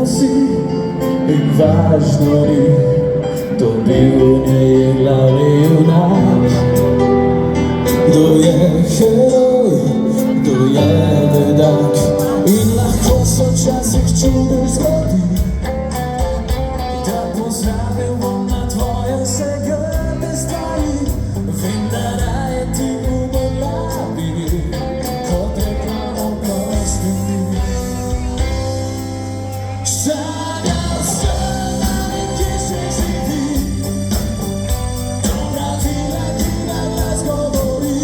En ważnori tobie nie lareuna. Kdo je heroj, kdo je bedak, in lahko se včasih čudež zgodi, da poznamo na tvoje vse grde stvari. Vem, da raje ti umrla bi, kot rekla oprosti mi. Sanjal sem, da nekje še živi, dobra vila, ki na glas govori.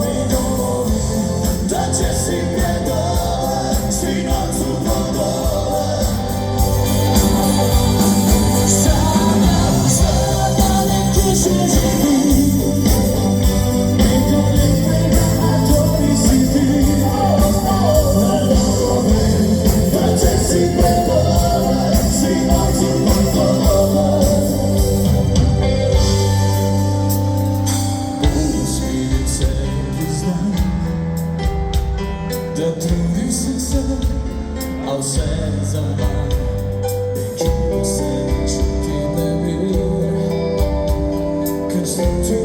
Mi govori, da če si predober, si nocu podoben. Sanjal sem, da nekje še živi, nekaj lepega, a to nisi ti. Da če si predober, si nocu podoben. Usmili se, ki znam, da trudil sem se, a vse zaman. Nekje v sebi čutim nemir, ker sem ti